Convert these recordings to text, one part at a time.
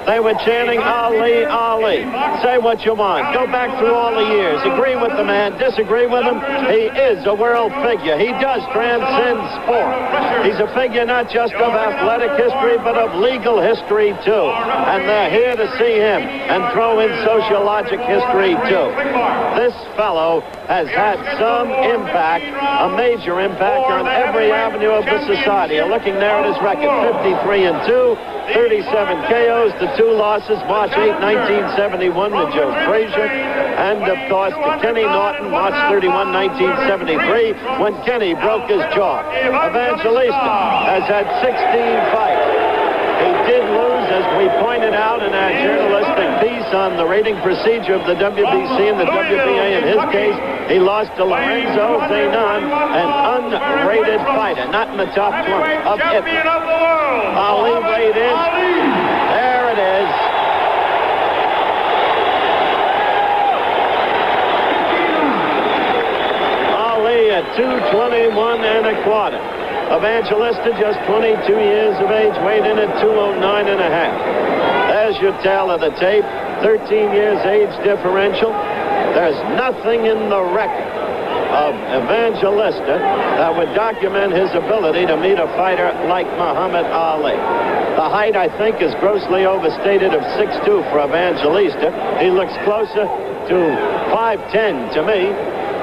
they were chanting, Ali, Ali. Say what you want. Go back through all the years. Agree with the man, disagree with him. He is a world figure. He does transcend sport. He's a figure not just of athletic history, but of legal history, too. And they're here to see him and throw in sociologic history, too. This fellow has had some impact, a major impact on every avenue of the society. You're looking there at his record, 53-2, 37 KOs, the 2 losses, March 8, 1971 to Joe Frazier, and of course to Kenny Norton, March 31, 1973, when Kenny broke his jaw. Evangelista has had 16 fights. He did lose, as we pointed out in our journalistic piece on the rating procedure of the WBC and the WBA. In his case, he lost to Lorenzo Zanon, an unrated fighter, not in the top 20 of Italy. Ali weighed in. There it is. Ali at 221 1/4. Evangelista, just 22 years of age, weighed in at 209 1/2. There's your tale of the tape. 13 years age differential. There's nothing in the record of Evangelista that would document his ability to meet a fighter like Muhammad Ali. The height, I think, is grossly overstated of 6'2" for Evangelista. He looks closer to 5'10" to me.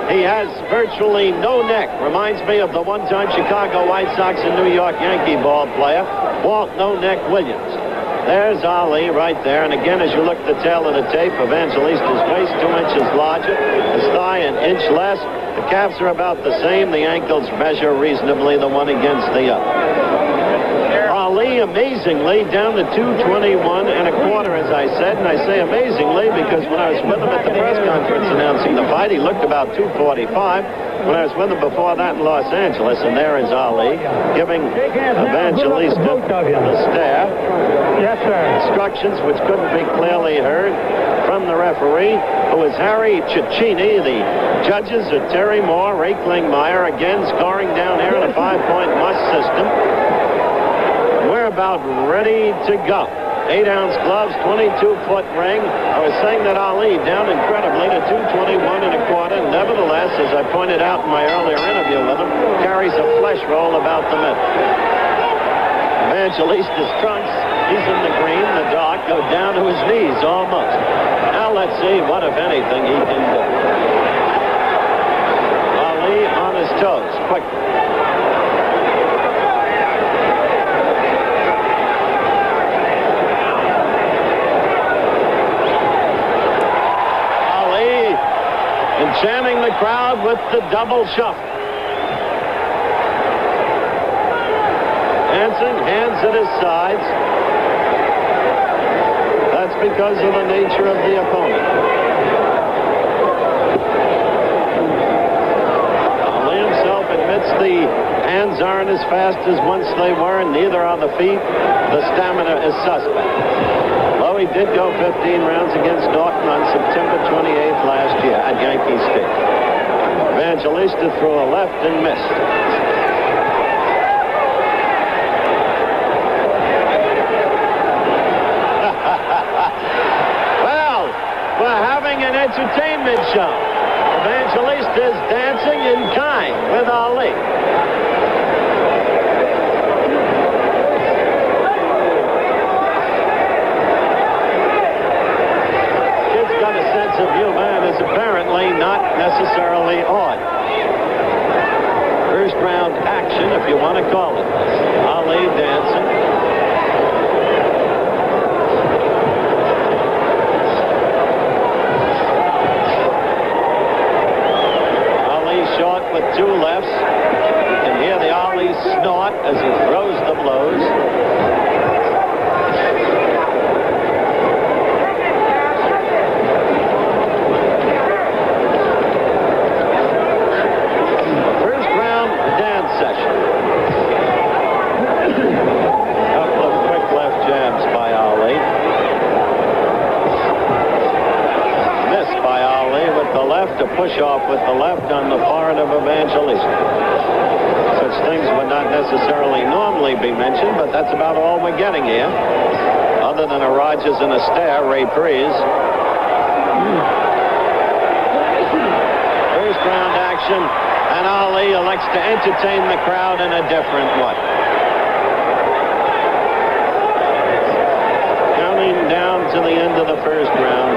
He has virtually no neck. Reminds me of the one-time Chicago White Sox and New York Yankee ball player, Walt No Neck Williams. There's Ali right there. And again, as you look at the tail of the tape, Evangelista's waist 2 inches larger, his thigh 1 inch less. The calves are about the same. The ankles measure reasonably the one against the other. Ali, amazingly, down to 221 1/4, as I said. And I say amazingly because when I was with him at the press conference announcing the fight, he looked about 245. When I was with him before that in Los Angeles, and there is Ali giving Evangelista the stare. Yes, sir. Instructions which couldn't be clearly heard from the referee, who is Harry Cecchini. The judges are Terry Moore, Ray Klingmeyer, again scoring down here in a 5-point must system. We're about ready to go. 8-ounce gloves, 22-foot ring. I was saying that Ali down incredibly to 221 1/4. Nevertheless, as I pointed out in my earlier interview with him, carries a flesh roll about the middle. Evangelista's trunks, he's in the green, the dark, go down to his knees almost. Now let's see what, if anything, he can do. Ali on his toes, quickly. Enchanting the crowd with the double shuffle. Dancing, hands at his sides. That's because of the nature of the opponent. Ali himself admits the hands aren't as fast as once they were, and neither are the feet. The stamina is suspect. Though he did go 15 rounds against Norton on September 28th last year at Yankee Stadium. Evangelista threw a left and missed. Well, we're having an entertainment show. Evangelista is dancing in kind with Ali. Of you, man, is apparently not necessarily odd. First round action, if you want to call it. Ali dancing. Ali short with 2 lefts. You can hear the Ali snort as he throws the blows. To push off with the left on the forehead of Evangelista. Such things would not necessarily normally be mentioned, but that's about all we're getting here. A other than a Rogers and a Stair reprise. First round action, and Ali elects to entertain the crowd in a different way. Counting down to the end of the first round.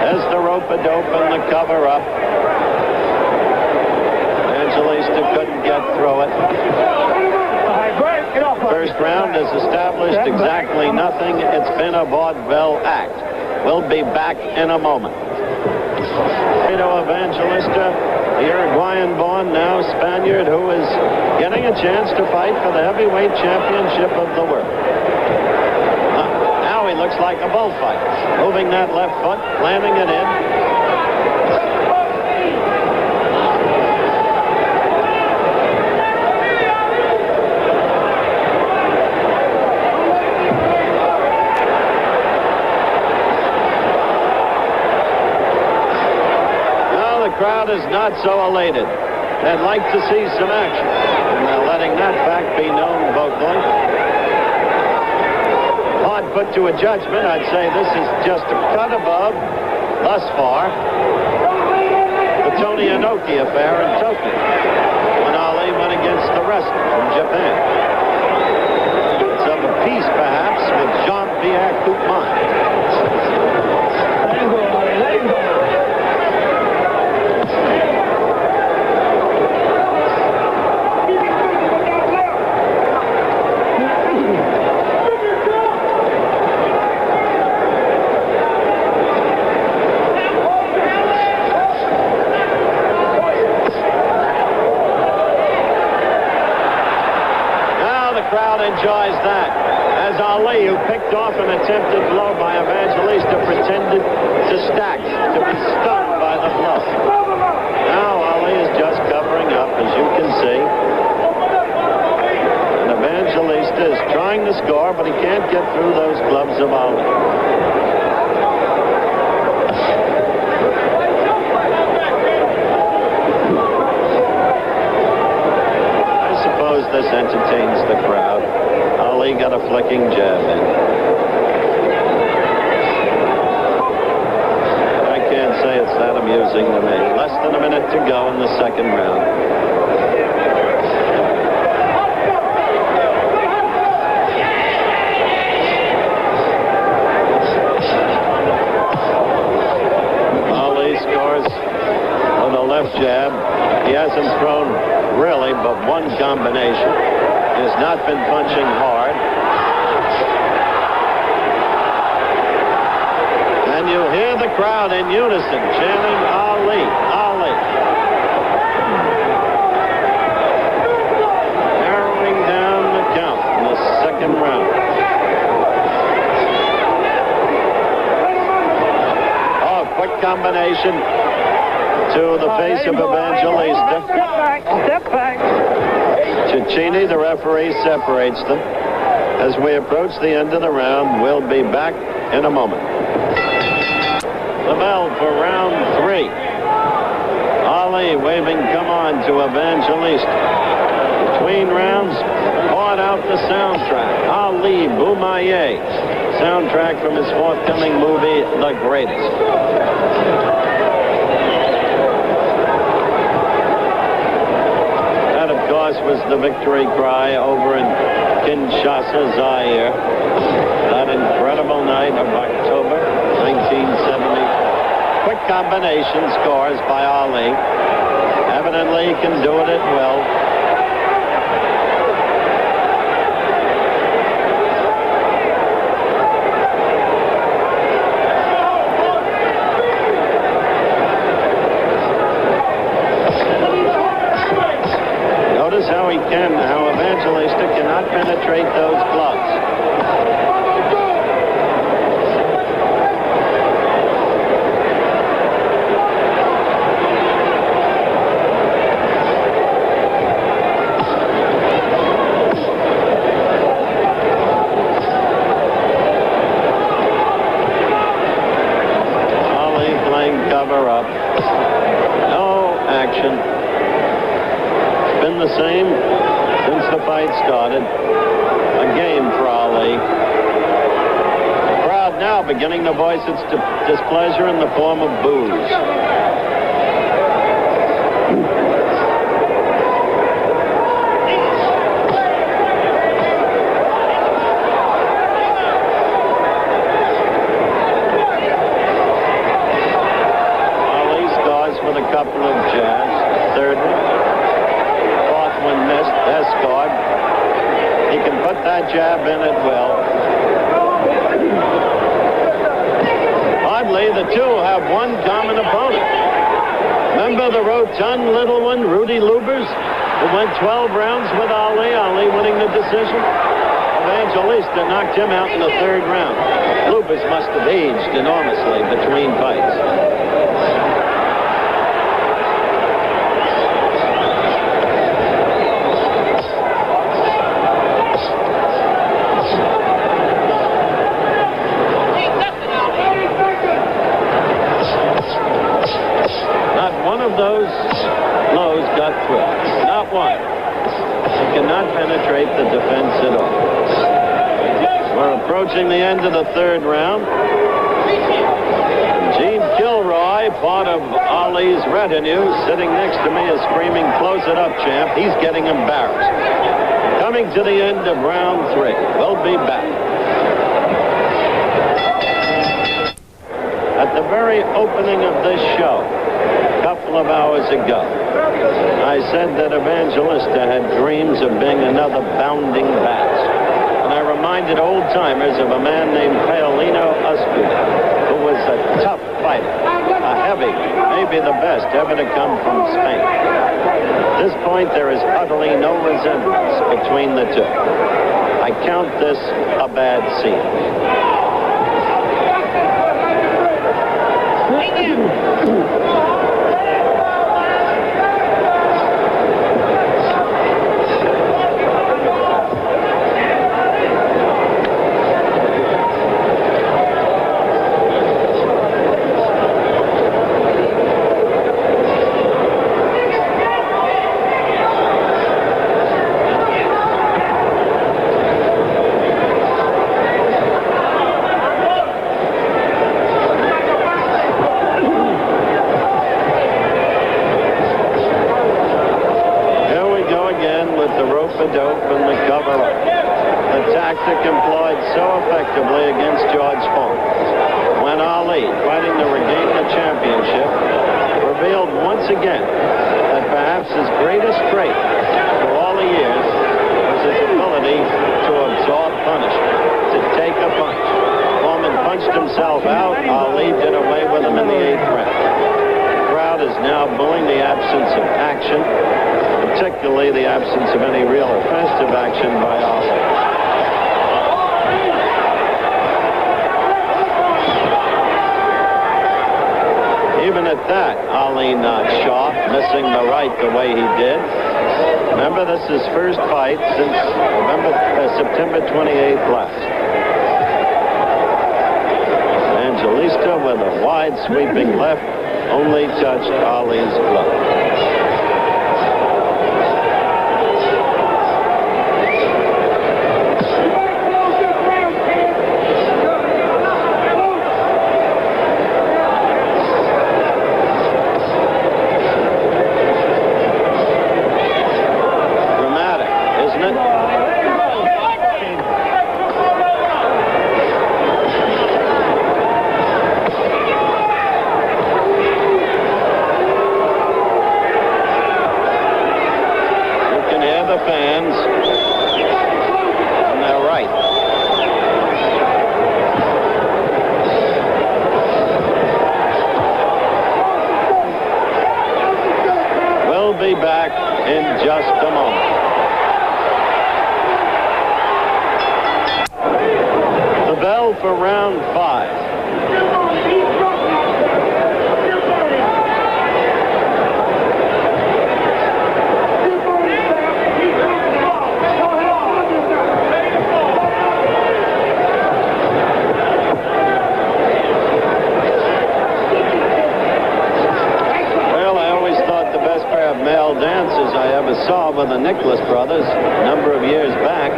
As the rope-a-dope and the cover-up. Evangelista couldn't get through it. First round has established exactly nothing. It's been a vaudeville act. We'll be back in a moment. Alfredo Evangelista, the Uruguayan-born, now Spaniard, who is getting a chance to fight for the heavyweight championship of the world. Now he looks like a bullfighter. Moving that left foot, landing it in. Crowd is not so elated. They'd like to see some action, and they're letting that fact be known vocally. Hard put to a judgment. I'd say this is just a cut above, thus far, the Tony Inoki affair in Tokyo, when Ali went against the wrestler from Japan. It's of a piece, perhaps, with Jean-Pierre Coupe. Enjoys that, as Ali, who picked off an attempted blow by Evangelista, pretended to stack, to be stunned by the blow. Now Ali is just covering up, as you can see. And Evangelista is trying to score, but he can't get through those gloves of Ali. This entertains the crowd. Ali got a flicking jab in. I can't say it's that amusing to me. Less than a minute to go in the second round. Ali scores with a left jab. He hasn't thrown really but one combination. He has not been punching hard. And you hear the crowd in unison chanting Ali, Ali. Narrowing down the count in the second round. Oh, quick combination to the face of Evangelista. Step back. Cecchini, the referee, separates them. As we approach the end of the round, we'll be back in a moment. The bell for round 3. Ali waving come on to Evangelista. Between rounds, poured out the soundtrack. Ali Boumaier. Soundtrack from his forthcoming movie, The Greatest. Was the victory cry over in Kinshasa, Zaire, that incredible night of October 1974. Quick combination scores by Ali. Evidently he can do it at will. How Evangelista cannot penetrate those gloves. Ali playing cover up. No action. It's been the same since the fight started. A game beginning to voice its displeasure in the form of boos. A couple of jabs. Third one. Fourth one missed. Escort. He can put that jab in at will. Oddly, the two have one common opponent. Remember the rotund little one, Rudy Lubers, who went 12 rounds with Ali, Ali winning the decision? Evangelista knocked him out in the third round. Lubers must have aged enormously between fights. Those blows got through. Not one. He cannot penetrate the defense at all. We're approaching the end of the third round. Gene Kilroy, part of Ali's retinue, sitting next to me is screaming, "Close it up, champ." He's getting embarrassed. Coming to the end of round 3. We'll be back. At the very opening of this show, a couple of hours ago, I said that Evangelista had dreams of being another bounding bat. And I reminded old-timers of a man named Paolino Uspuda, who was a tough fighter, a heavy, maybe the best ever to come from Spain. At this point, there is utterly no resemblance between the two. I count this a bad scene. Dope and the cover-up. The tactic employed so effectively against George Fong. When Ali, fighting to regain the championship, revealed once again that perhaps his greatest trait for all the years was his ability to absorb punishment, to take a punch. Foreman punched himself out. Ali did away with him in the 8th round. The crowd is now booing the absence of action, particularly the absence of any real offensive action by Ali. Even at that, Ali not sharp, missing the right the way he did. Remember, this is his first fight since September 28th last. Evangelista with a wide sweeping left only touched Ali's glove. Back in just a moment. The bell for round 5. Male dancers I ever saw were the Nicholas brothers a number of years back.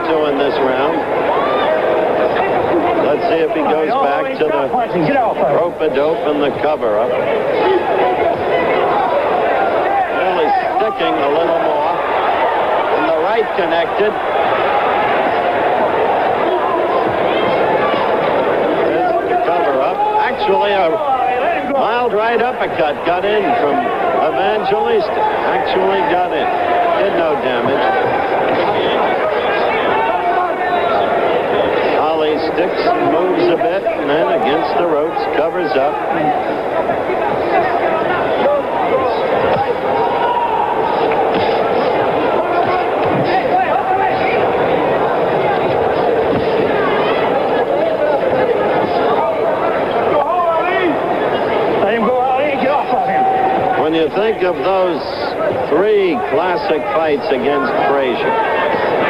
2 in this round. Let's see if he goes back to the rope-a-dope and the cover-up. Really sticking a little more. And the right connected. There's the cover-up. Actually, a mild right uppercut got in from Evangelista. Actually got in. Did no damage. Ali sticks, moves a bit, and then against the ropes, covers up. When you think of those 3 classic fights against Frazier,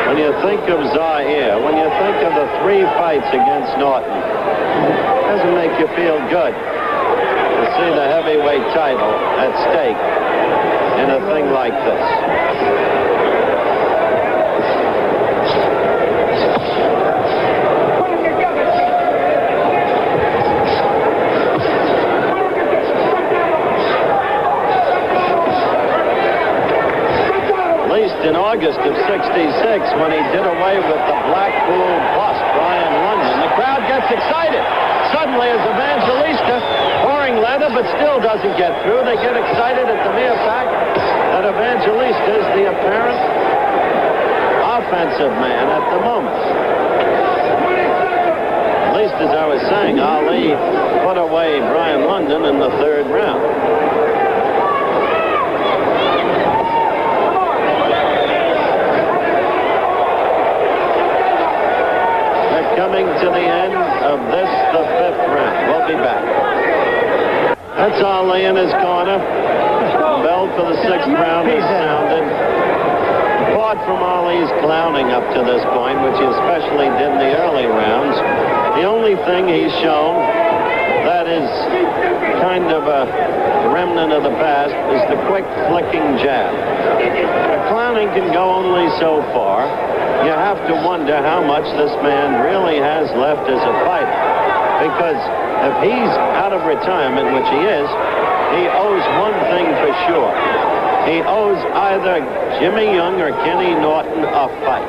when you think of Zaire, when you think of the 3 fights against Norton, it doesn't make you feel good to see the heavyweight title at stake in a thing like this. In August of '66, when he did away with the Blackpool bust, Brian London, the crowd gets excited. Suddenly, as Evangelista, pouring leather, but still doesn't get through, they get excited at the mere fact that Evangelista is the apparent offensive man at the moment. At least, as I was saying, Ali put away Brian London in the 3rd round. Coming to the end of this, the 5th round. We'll be back. That's Ali in his corner. Bell for the 6th round is sounded. Apart from Ali's clowning up to this point, which he especially did in the early rounds, the only thing he's shown that is kind of a remnant of the past is the quick flicking jab. The clowning can go only so far. You have to wonder how much this man really has left as a fighter. Because if he's out of retirement, which he is, he owes one thing for sure. He owes either Jimmy Young or Kenny Norton a fight.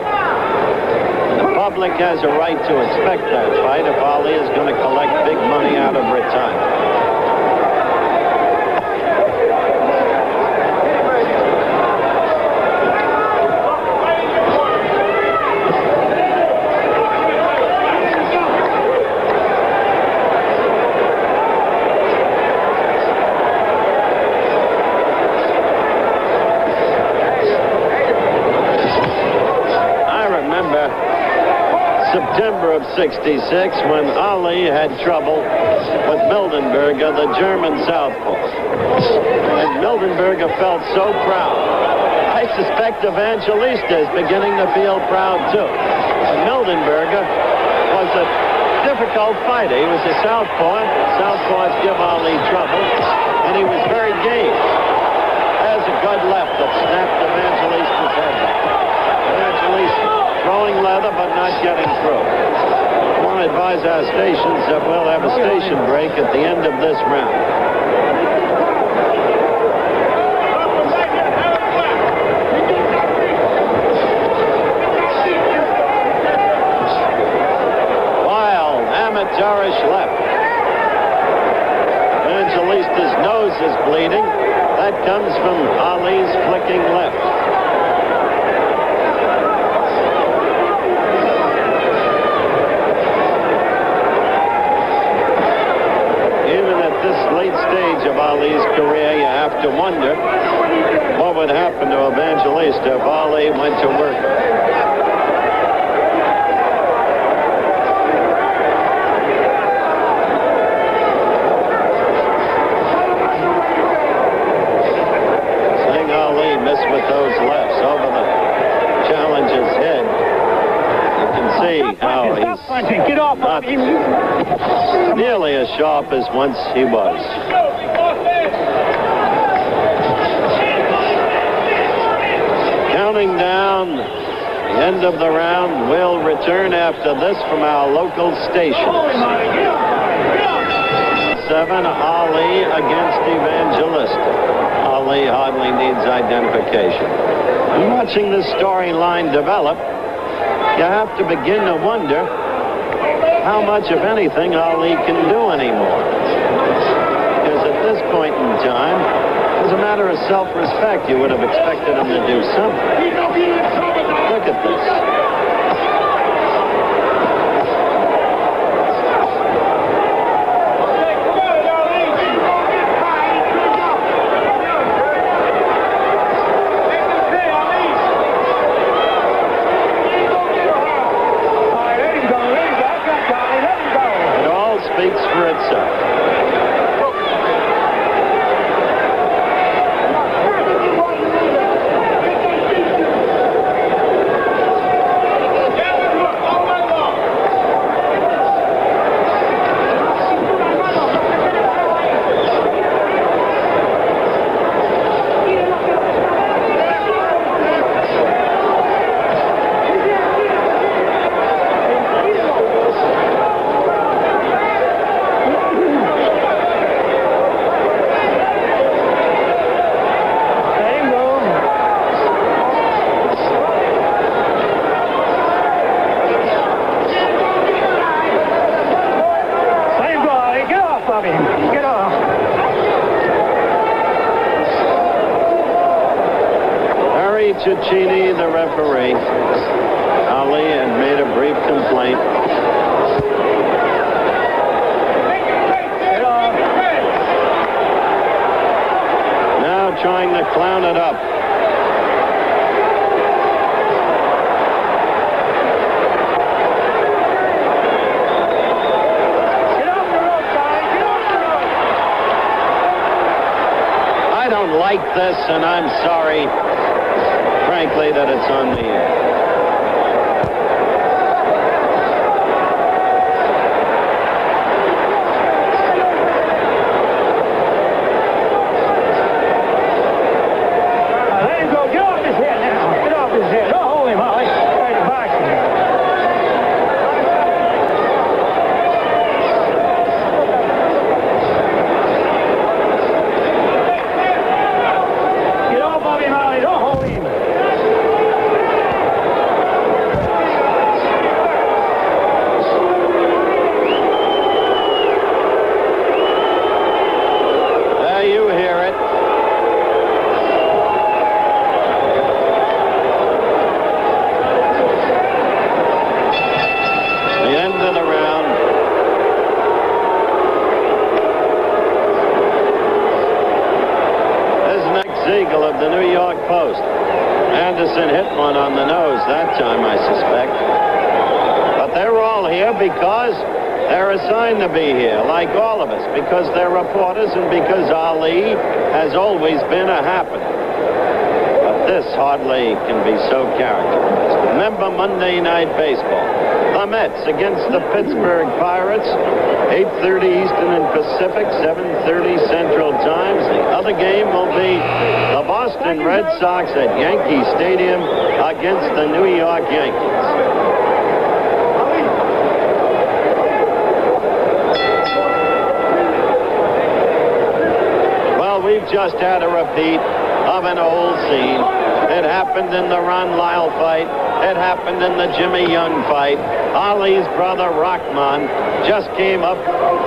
The public has a right to expect that fight if Ali is going to collect big money out of retirement. September of '66, when Ali had trouble with Mildenberger, the German southpaw. And Mildenberger felt so proud. I suspect Evangelista is beginning to feel proud, too. And Mildenberger was a difficult fighter. He was a southpaw. Southpaws give Ali trouble, and he was very game. There's a good left that snapped Evangelista's head back. Evangelista throwing leather, but not getting through. I want to advise our stations that we'll have a station break at the end of this round. Wild, amateurish left. Evangelista's nose is bleeding. That comes from Ali's flicking left. Stage of Ali's career, you have to wonder what would happen to Evangelista if Ali went to work. Seeing Ali miss with those lefts over the challenger's head, you can see how he's not nearly as sharp as once he was. Counting down the End of the round. We'll return after this from our local station. 7, Ali against Evangelista. Ali hardly needs identification. And watching this storyline develop, you have to begin to wonder how much, if anything, Ali can do anymore. Because at this point in time, as a matter of self-respect, you would have expected him to do something. Look at this. Cecchini, the referee. Ali had made a brief complaint. Now trying to clown it up. I don't like this, and I'm sorry, frankly, that it's on the air. Let him go. Get off his head now. Get off his head. Don't hold him, Ollie. Try to box him. Get off of him, Ollie. Don't hold him. You hear it. The end of the round. There's Nick Siegel of the New York Post. Anderson hit one on the nose that time, I suspect. But they're all here because they're assigned to be here, like all of us, because they're reporters and because Ali has always been a happening. But this hardly can be so characterized. Remember Monday Night Baseball. The Mets against the Pittsburgh Pirates, 8:30 Eastern and Pacific, 7:30 Central Times. The other game will be the Boston Red Sox at Yankee Stadium against the New York Yankees. We've just had a repeat of an old scene. It happened in the Ron Lyle fight. It happened in the Jimmy Young fight. Ali's brother, Rahman, just came up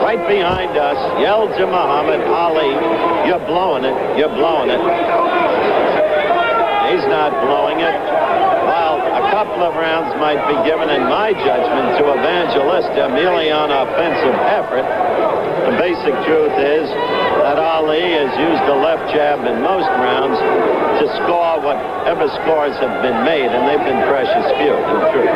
right behind us, yelled to Muhammad Ali, "You're blowing it. You're blowing it." He's not blowing it. Well, a couple of rounds might be given, in my judgment, to Evangelista merely on offensive effort. The basic truth is that Ali has used the left jab in most rounds to score whatever scores have been made, and they've been precious few, in truth.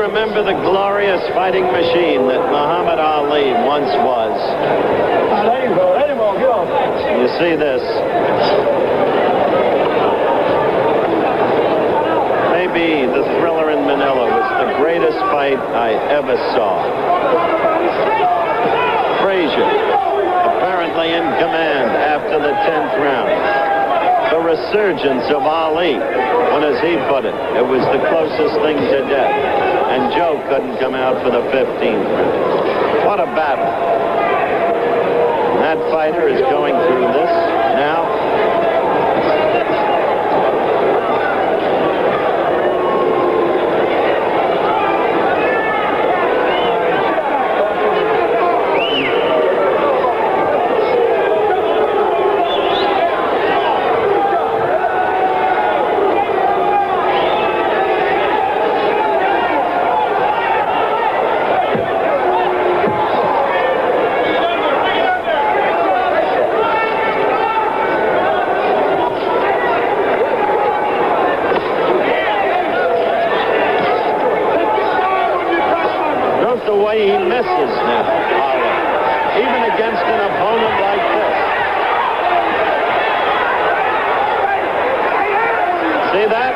Remember the glorious fighting machine that Muhammad Ali once was. Let him go. Let him go. Get off. You see this. Maybe the thriller in Manila was the greatest fight I ever saw. Frazier, apparently in command after the 10th round. The resurgence of Ali, when, as he put it, it was the closest thing to death. And Joe couldn't come out for the 15th round. What a battle. And that fighter is going through this now. He misses now, Ali, even against an opponent like this. See that?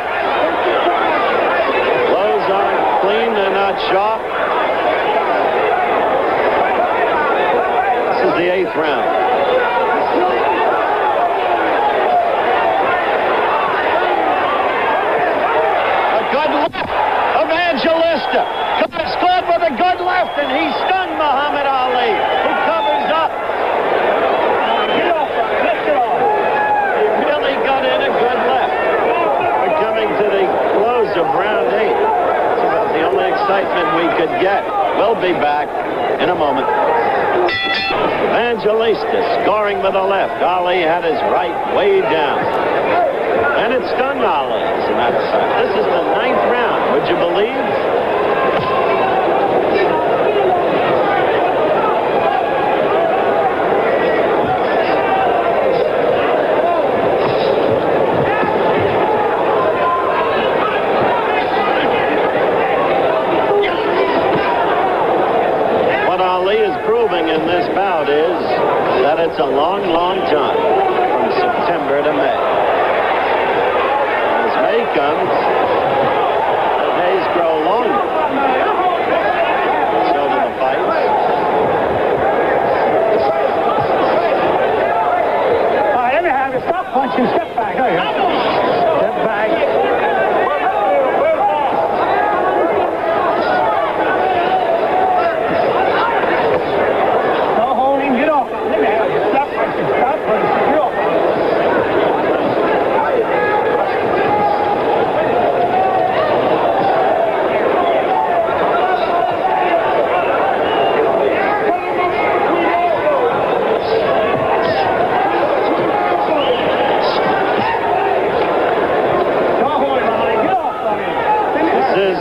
Blows aren't clean, they're not sharp. This is the 8th round. A good left, Evangelista. Scored with a good left, and he stunned Muhammad Ali, who covers up. Get off, lift it off. He really got in a good left. We're coming to the close of round 8. It's about the only excitement we could get. We'll be back in a moment. Evangelista scoring with a left. Ali had his right way down. And it stunned Ali, as a matter of fact. This is the 9th round. Would you believe? In this bout is that it's a long, long time from September to May. As May comes, the days grow longer. So do the fights. All right, let me have you. Stop punching. Step back. Step back.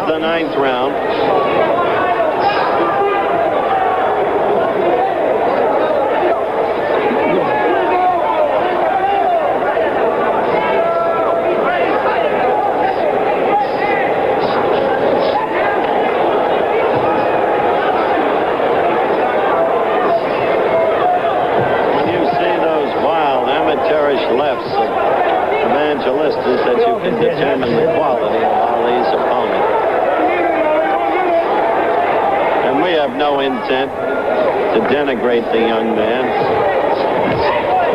The 9th round. When you see those wild amateurish lefts of Evangelistas, that you can determine the quality of Ali's opponent. We have no intent to denigrate the young man.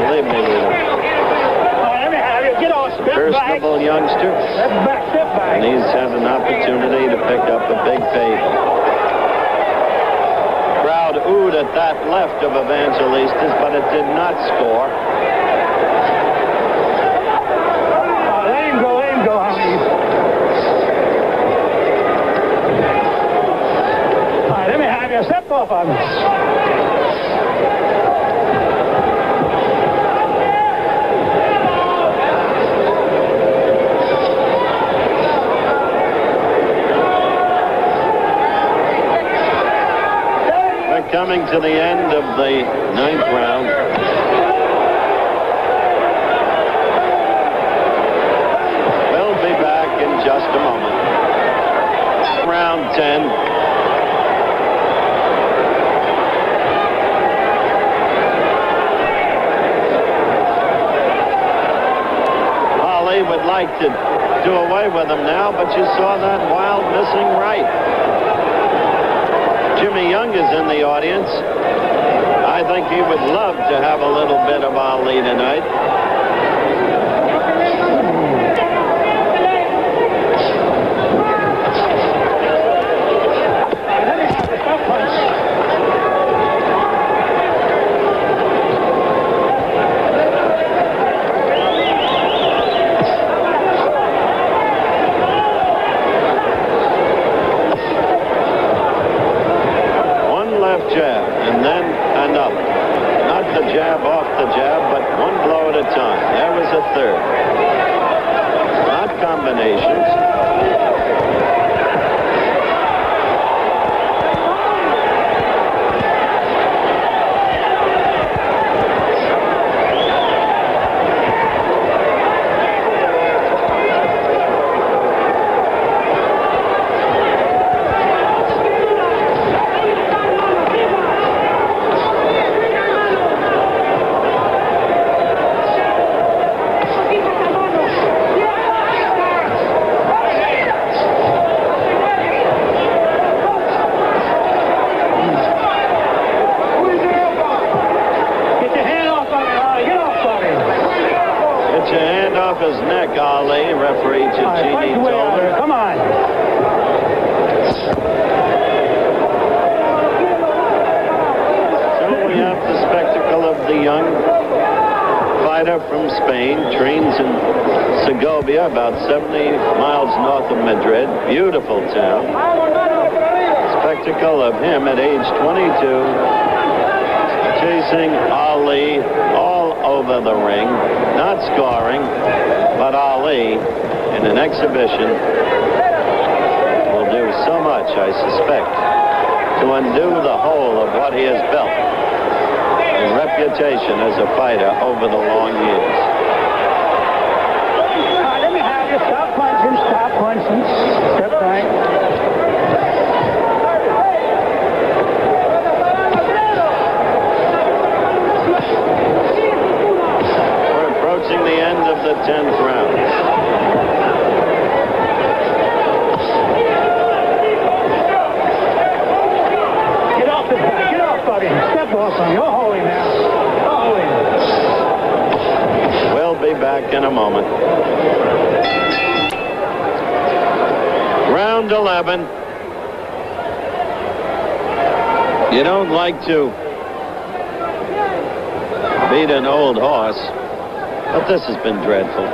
Believe me, we don't. Personable youngster. And he's had an opportunity to pick up a big payday. Crowd oohed at that left of Evangelistas, but it did not score. Let him go, honey. Step off on me. We're coming to the end of the 9th round. We'll be back in just a moment. Round 10. Would like to do away with him now, but you saw that wild missing right. Jimmy Young is in the audience. I think he would love to have a little bit of Ali tonight. Jab, and then another. Not the jab off the jab, but one blow at a time. There was a third. Not combinations. His neck, Ali, referee Cecchini told her. Come on. So we have the spectacle of the young fighter from Spain, trains in Segovia, about 70 miles north of Madrid. Beautiful town. Spectacle of him at age 22, chasing Ali all over the ring, not scoring, but Ali in an exhibition will do so much, I suspect, to undo the whole of what he has built in reputation as a fighter over the long years. Let me have you. Stop punching, stop punching. Step right. The end of the 10th round. Get off the back. Get off, buddy. Step off on you. You're holding now. You're holding. We'll be back in a moment. Round 11. You don't like to beat an old horse, but this has been dreadful.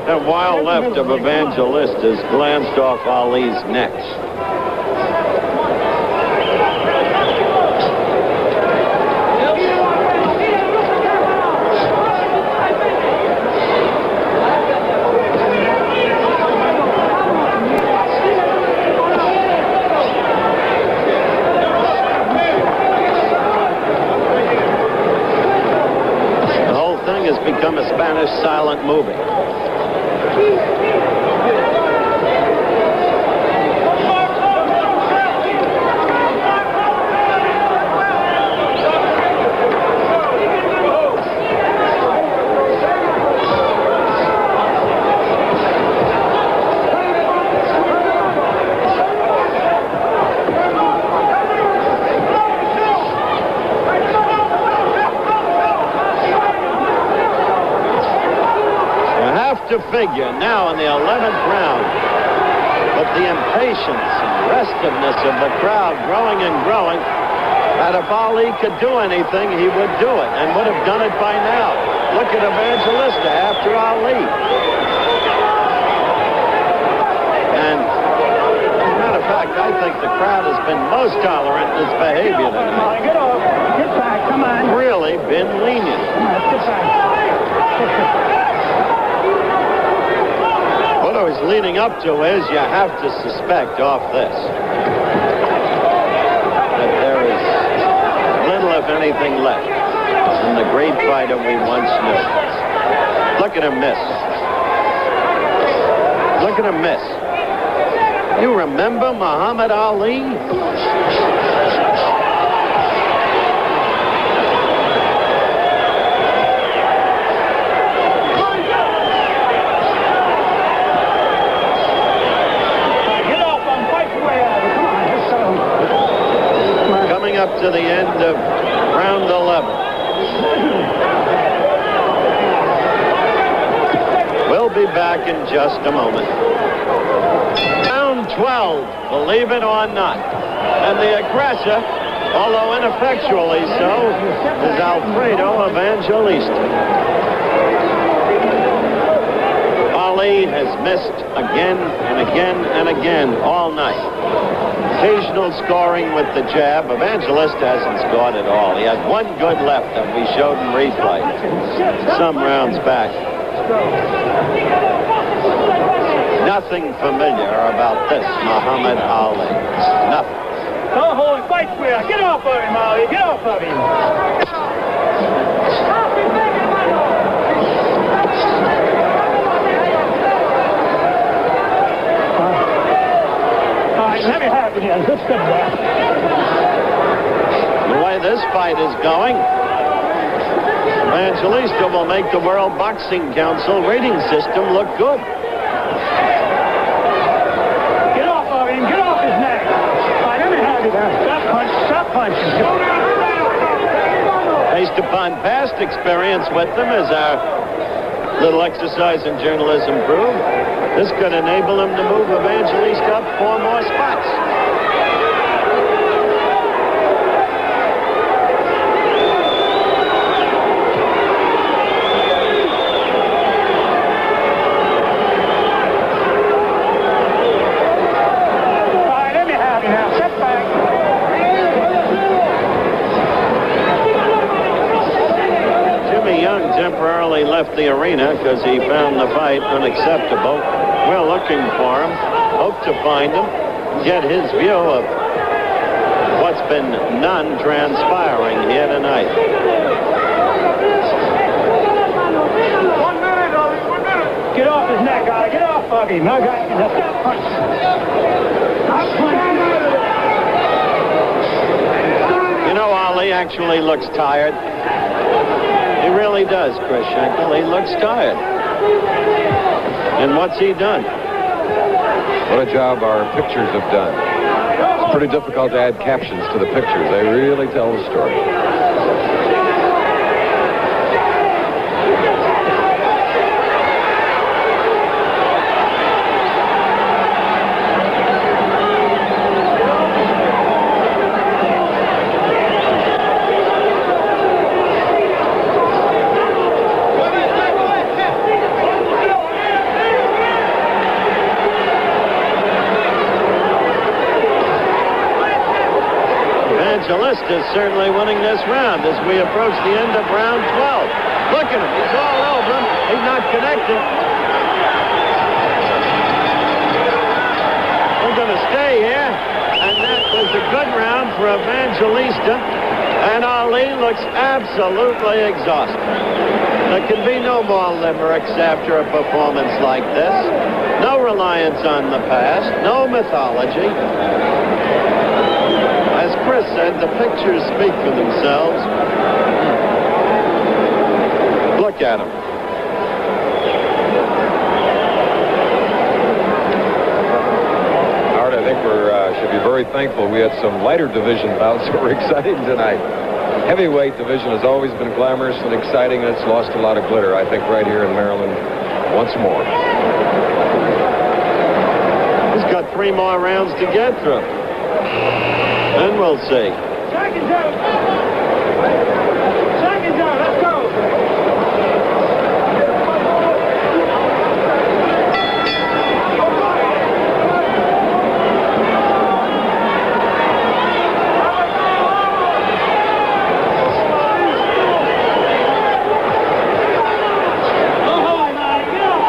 A wild left of Evangelista's glanced off Ali's neck. The whole thing has become a Spanish silent movie. To figure now in the 11th round, but the impatience and restiveness of the crowd growing and growing, that if Ali could do anything, he would do it and would have done it by now. Look at Evangelista after Ali. And as a matter of fact, I think the crowd has been most tolerant in its behavior tonight. Get off. Get back. Come on. Really been lenient. Get back. What I was leading up to is you have to suspect off this. anything left from the great fighter we once knew. Look at him miss. Look at him miss. You remember Muhammad Ali? Coming up to the end of round 11. We'll be back in just a moment. Round 12, believe it or not. And the aggressor, although ineffectually so, is Alfredo Evangelista. Ali has missed again and again and again all night. Occasional scoring with the jab. Evangelista hasn't scored at all. He had one good left that we showed in replay some rounds back. Nothing familiar about this Muhammad Ali. Nothing. Don't hold him. Fight square. Get off of him, Ali. Get off of him. All right, let me have it here. Let's get back. The way this fight is going, Evangelista will make the World Boxing Council rating system look good. Get off of him. Get off his neck. All right, let me have it here. Stop punching. Stop punching. Based upon past experience with them, as our little exercise in journalism proved, this could enable him to move Evangelista up 4 more spots. Temporarily left the arena because he found the fight unacceptable. We're looking for him, hope to find him, get his view of what's been non-transpiring here tonight. 1 minute, Ali, 1 minute. Get off his neck, Ali. Get off of him. No, guys, stop punching. Stop punching. You know, Ali actually looks tired. He really does, Chris Schenkel. He looks tired. And what's he done? What a job our pictures have done. It's pretty difficult to add captions to the pictures. They really tell the story. Evangelista is certainly winning this round as we approach the end of round 12. Look at him. He's all over him. He's not connecting. We're going to stay here. And that was a good round for Evangelista. And Ali looks absolutely exhausted. There can be no more limericks after a performance like this. No reliance on the past. No mythology. As Chris said, the pictures speak for themselves. Look at them. Howard, I think we should be very thankful we had some lighter division bouts that were exciting tonight. Heavyweight division has always been glamorous and exciting, and it's lost a lot of glitter, I think, right here in Maryland once more. He's got 3 more rounds to get through. And we'll see. Second down. Second down. Let's go.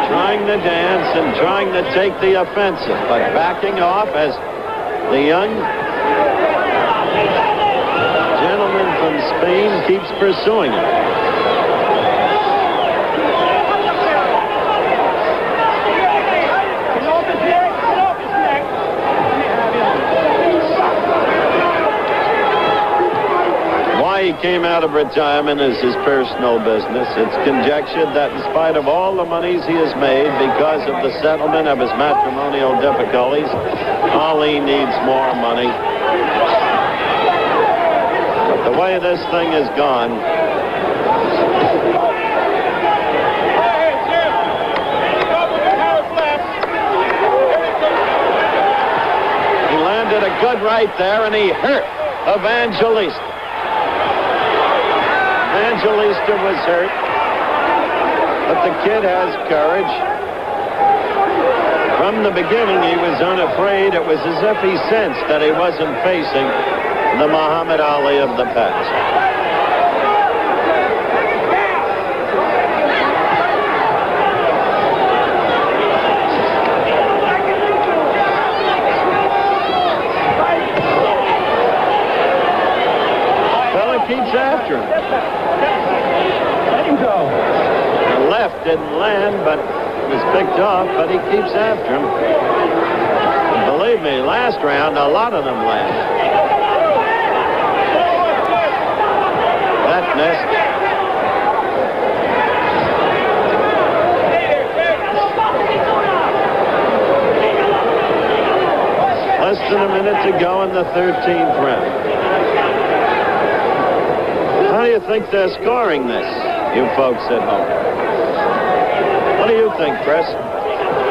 Trying to dance and trying to take the offensive, but backing off as the young gentleman from Spain keeps pursuing it. Why he came out of retirement is his personal business. It's conjectured that in spite of all the monies he has made because of the settlement of his matrimonial difficulties, Ali needs more money. But the way this thing has gone, he landed a good right there, and he hurt Evangelista. Evangelista was hurt, but the kid has courage. From the beginning, he was unafraid. It was as if he sensed that he wasn't facing the Muhammad Ali of the past. Fella keeps after him. Let him go. The left didn't land, but it was picked off, but he keeps after him. And believe me, last round, a lot of them landed. That missed. Less than a minute to go in the 13th round. How do you think they're scoring this, you folks at home? What do you think, Chris?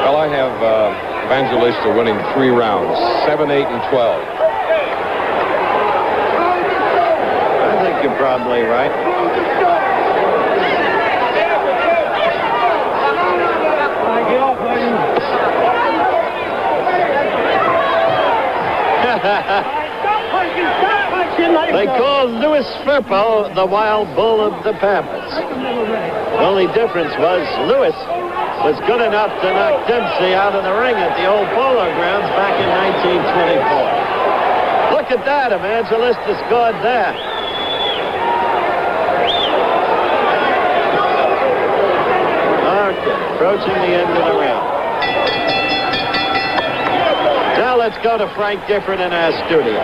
Well, I have Evangelista winning 3 rounds, 7, 8, and 12. I think you're probably right. Get off, lady. Stop punching, stop punching. Let him They go. called Louis Firpo the wild bull of the Pampas. The only difference was Louis was good enough to knock Dempsey out of the ring at the old Polo Grounds back in 1924. Look at that. Evangelista scored there. Okay, approaching the end of the round. Now let's go to Frank Gifford in our studio.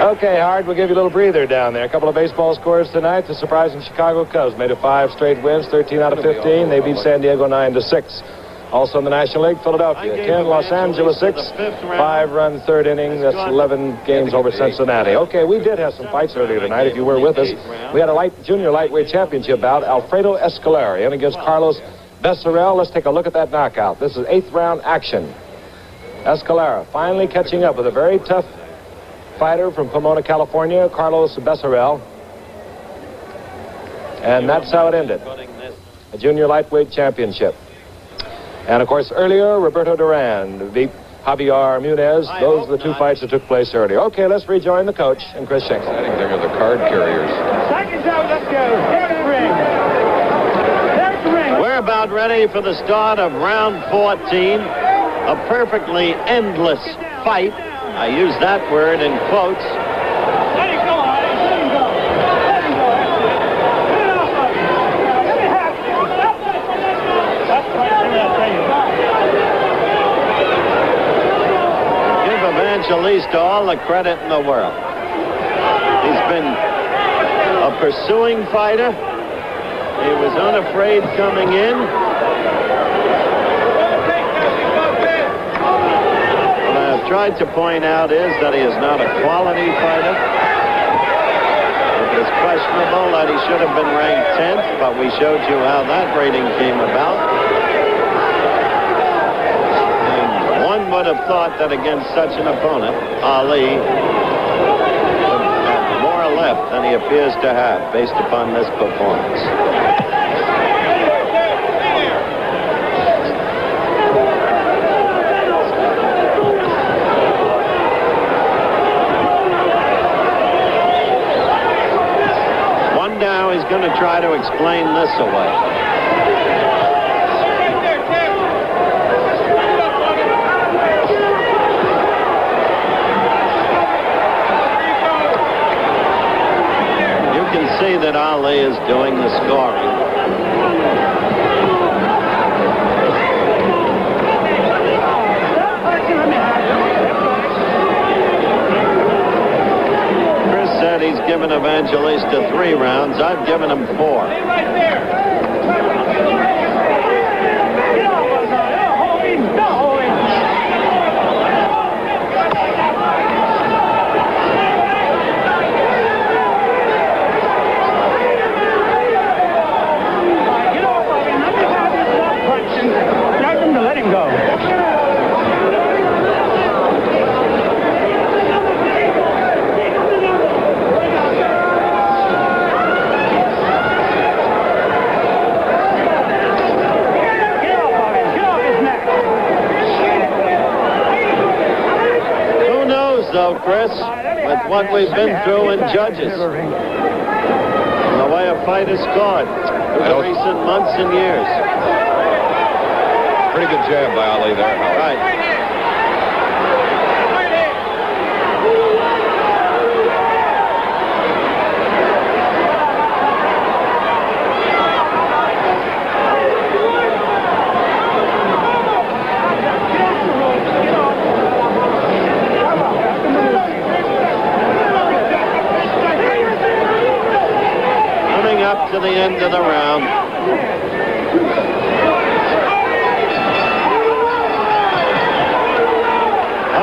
Okay, Howard, we'll give you a little breather down there. A couple of baseball scores tonight. The surprising Chicago Cubs made it 5 straight wins, 13 out of 15. They beat San Diego 9-6. Also in the National League, Philadelphia 10, Los Angeles 6, 5-run third inning. That's 11 games over Cincinnati. Okay, we did have some fights earlier tonight, if you were with us. We had a junior lightweight championship bout. Alfredo Escalera in against Carlos Becerril. Let's take a look at that knockout. This is 8th round action. Escalera finally catching up with a very tough fighter from Pomona, California, Carlos Becerril. And that's how it ended. A junior lightweight championship. And of course, earlier, Roberto Duran beat Javier Munez. Those are the 2 fights that took place earlier. Okay, let's rejoin the coach and Chris Schenck. Exciting thing are the card carriers. Seconds out, let's go. There's the ring. There's the ring. We're about ready for the start of round 14. A perfectly endless fight. I use that word in quotes. Let him go, Hardy. Let him go. Let him go. Get it off of him. Let me have it. Stop that. That's right. I'll tell you. Give Evangelista all the credit in the world. He's been a pursuing fighter. He was unafraid coming in. Tried to point out is that he is not a quality fighter. It is questionable that he should have been ranked 10th, but we showed you how that rating came about. And one would have thought that against such an opponent, Ali would have more left than he appears to have based upon this performance. He's going to try to explain this away. Ali is doing the scoring. Chris said he's given Evangelista 3 rounds. I've given him 4. Right there. Chris, with what we've been through in judges, and the way a fight is scored in the recent months and years. Pretty good jab by Ali there, Howard. Right. To the end of the round.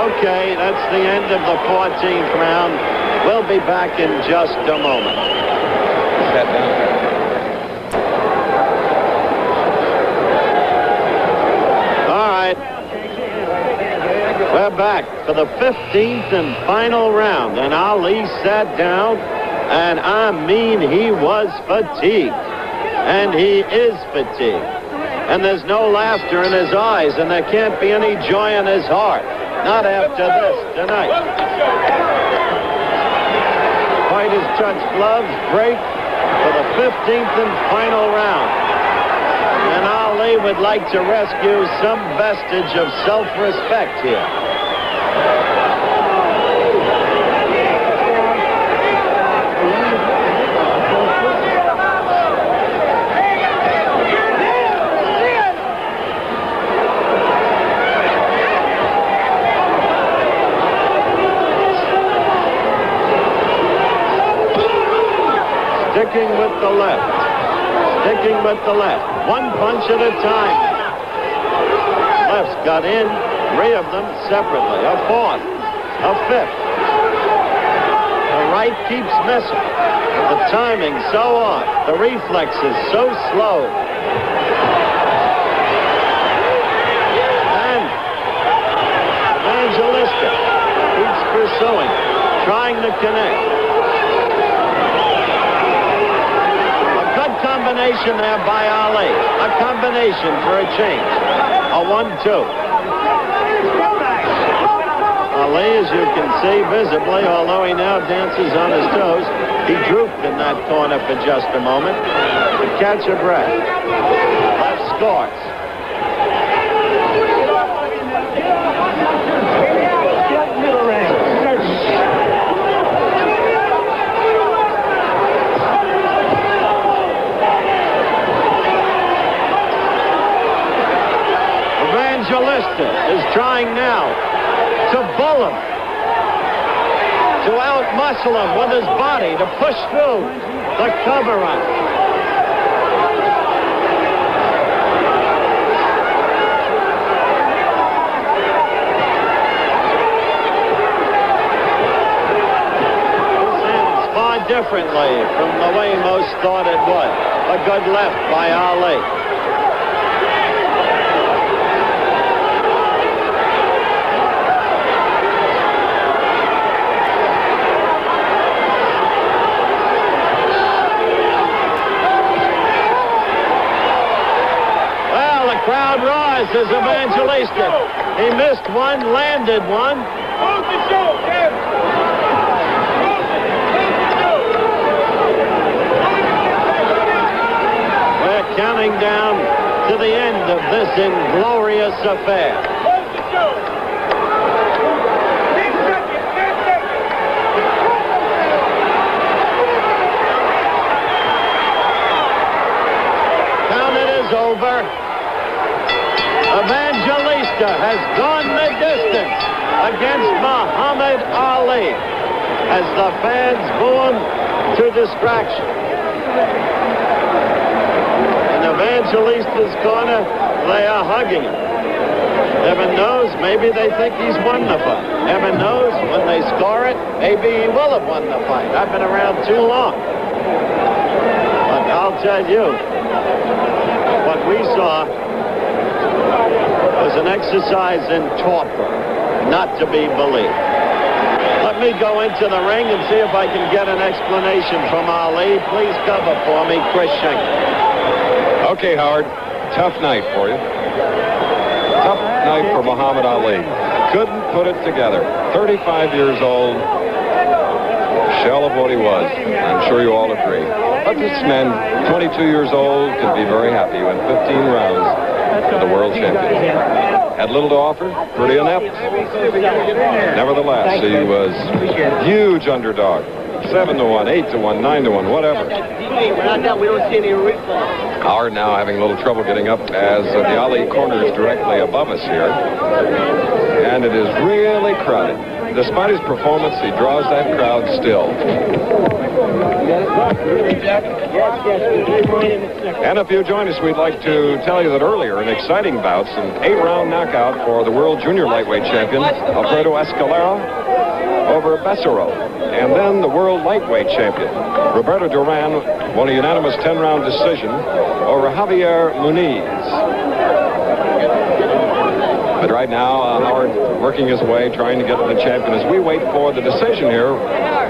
Okay, that's the end of the 14th round. We'll be back in just a moment. Set down. All right. We're back for the 15th and final round, and Ali sat down. And I mean, he was fatigued. And he is fatigued. And there's no laughter in his eyes, and there can't be any joy in his heart. Not after this tonight. Fighters touch gloves, break for the 15th and final round. And Ali would like to rescue some vestige of self-respect here. Sticking with the left. Sticking with the left. One punch at a time. Lefts got in. 3 of them separately. A 4th. A 5th. The right keeps missing. The timing so off. The reflexes so slow. And Evangelista keeps pursuing. Trying to connect. Combination there by Ali. A combination for a change. A 1-2. Ali, as you can see visibly, although he now dances on his toes, he drooped in that corner for just a moment to catch a breath. Left scores. Evangelista is trying now to bull him, to out-muscle him with his body, to push through the cover on. This ends far differently from the way most thought it would. A good left by Ali. Crowd roars as Evangelista. He missed one, landed one. We're counting down to the end of this inglorious affair. Evangelista has gone the distance against Muhammad Ali as the fans boo him to distraction. In Evangelista's corner, they are hugging him. Heaven knows, maybe they think he's won the fight. Heaven knows, when they score it, maybe he will have won the fight. I've been around too long. But I'll tell you, what we saw was an exercise in torpor, not to be believed. Let me go into the ring and see if I can get an explanation from Ali. Please cover for me, Chris Schenker. Okay, Howard. Tough night for you. Tough night for Muhammad Ali. Couldn't put it together. 35 years old. Shell of what he was. I'm sure you all agree. But this man, 22 years old, can be very happy. He went 15 rounds for the world championship. Had little to offer, pretty inept. Nevertheless, he was huge underdog. 7-1, 8-1, 9-1, whatever. Howard now having a little trouble getting up as the Ali corner is directly above us here. And it is really crowded. Despite his performance, he draws that crowd still. And if you join us, we'd like to tell you that earlier, an exciting bouts, an 8-round knockout for the world junior lightweight champion, Alfredo Evangelista, over Becerro. And then the world lightweight champion, Roberto Duran, won a unanimous 10-round decision over Javier Muniz. But right now, Howard working his way, trying to get to the champion. As we wait for the decision here,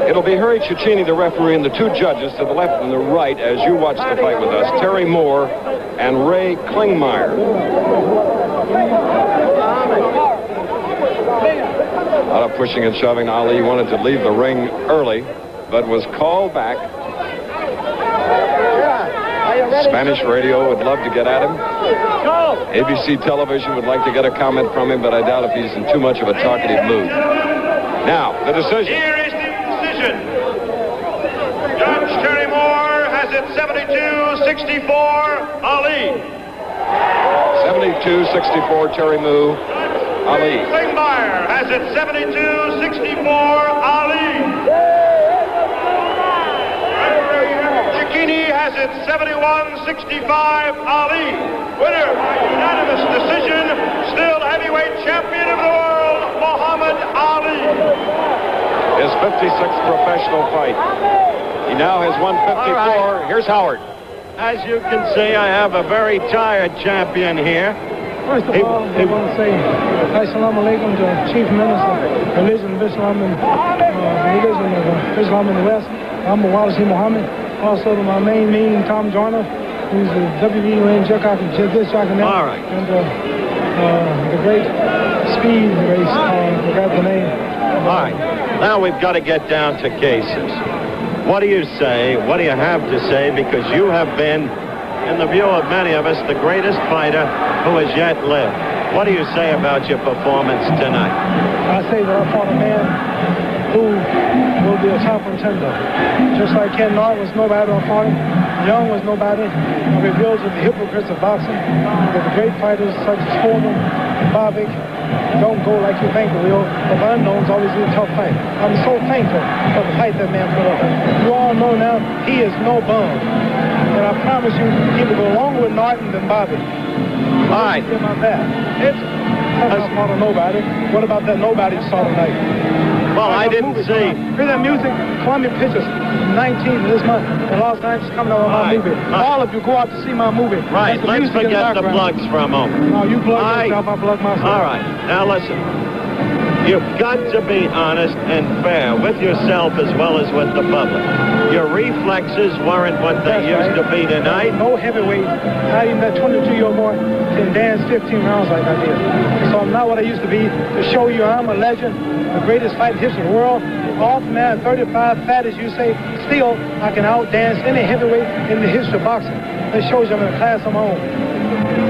it'll be Harry Cecchini, the referee, and the two judges to the left and the right as you watch the fight with us, Terry Moore and Ray Klingmeyer. A lot of pushing and shoving. Ali wanted to leave the ring early, but was called back. Spanish radio would love to get at him. ABC television would like to get a comment from him, but I doubt if he's in too much of a talkative mood. Now, the decision. Here is the decision. Judge Terry Moore has it 72-64, Ali. 72-64, Terry Moore, Ali. Klingmeyer has it 72-64, Ali. Cecchini has it 71-65, Ali. Winner by unanimous decision, still heavyweight champion of the world, Muhammad Ali. His 56th professional fight. He now has won 54. Right. Here's Howard. As you can see, I have a very tired champion here. First of all, I want to say Assalamu alaikum to Chief Minister of Religion of Islam and Religion of Islam in the West. I'm Walisi Muhammad. Also to my main mean, Tom Joyner, who's the WBA World Heavyweight Title. All right. And the great speed race, forgot the name. All right. Now we've got to get down to cases. What do you say? What do you have to say? Because you have been, in the view of many of us, the greatest fighter who has yet lived. What do you say about your performance tonight? I say that I fought a man who will be a top contender. Just like Ken Norton was nobody on fought him, Young was nobody. It reveals the hypocrites of boxing, that the great fighters such as Foreman, Bobbick, don't go like you think they will, but the unknowns always do a tough fight. I'm so thankful for the fight that man put up. You all know now, he is no bum. And I promise you, he will go longer with Norton than Bobbick. All right. Give my back. It's I fought a nobody. What about that nobody you saw tonight? Well, I didn't see. Hear that music? Columbia Pictures, 19th of this month. And Los Angeles coming out with my movie. All of you go out to see my movie. Right, let's forget the plugs for a moment. No, you plug yourself, I plug myself. All right, now listen. You've got to be honest and fair with yourself as well as with the public. Your reflexes weren't what they used to be tonight. No heavyweight, not even that 22-year-old boy, can dance 15 rounds like I did. So I'm not what I used to be. To show you I'm a legend, the greatest fight in the history of the world. Off man, 35, fat as you say, still I can outdance any heavyweight in the history of boxing. It shows you I'm in a class of my own.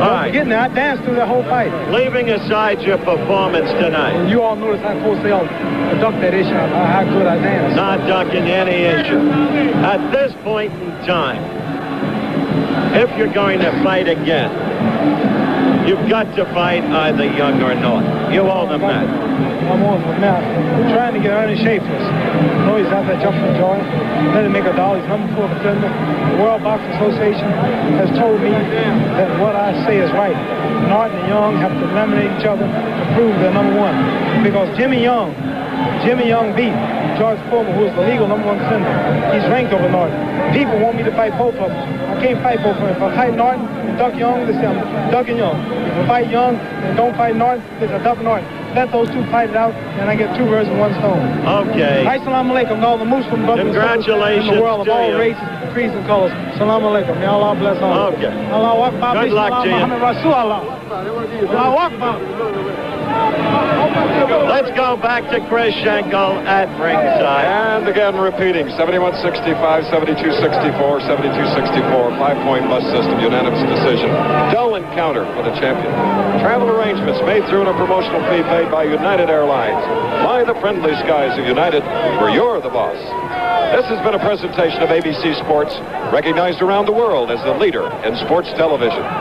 All right. Getting there, I danced through that whole fight. Leaving aside your performance tonight. You all notice how close they all duck that issue, how good I danced. Not ducking any issue. At this point in time, if you're going to fight again, you've got to fight either Young or Norton. You owe them that. I'm on for now. We're trying to get Ernie Schaefer's. I know he's out there jumping for joy. Let him make $1. He's number 4 contender. The World Boxing Association has told me that what I say is right. Norton and Young have to eliminate each other to prove they're number 1. Because Jimmy Young beat George Foreman, who is the legal number 1 contender. He's ranked over Norton. People want me to fight both of them. I can't fight both of them. If I fight Norton and duck Young, they say I'm ducking Young. If I fight Young and don't fight Norton, they say duck Norton. Let those two fight it out, and I get 2 birds with 1 stone. Okay. Hi, salam alaikum to all the Muslim brothers Congratulations in the world of all you. races, creeds, and colors. Salam alaikum. May Allah bless all. Okay. Allah Akbar. Good luck to you. Muhammad Rasulullah. Allah Akbar. Let's go back to Chris Schenkel at ringside. And again, repeating, 71-65, 72-64, 72-64, 5-point bus system, unanimous decision. Dull encounter for the champion. Travel arrangements made through a promotional fee paid by United Airlines. Fly the friendly skies of United, where you're the boss. This has been a presentation of ABC Sports, recognized around the world as the leader in sports television.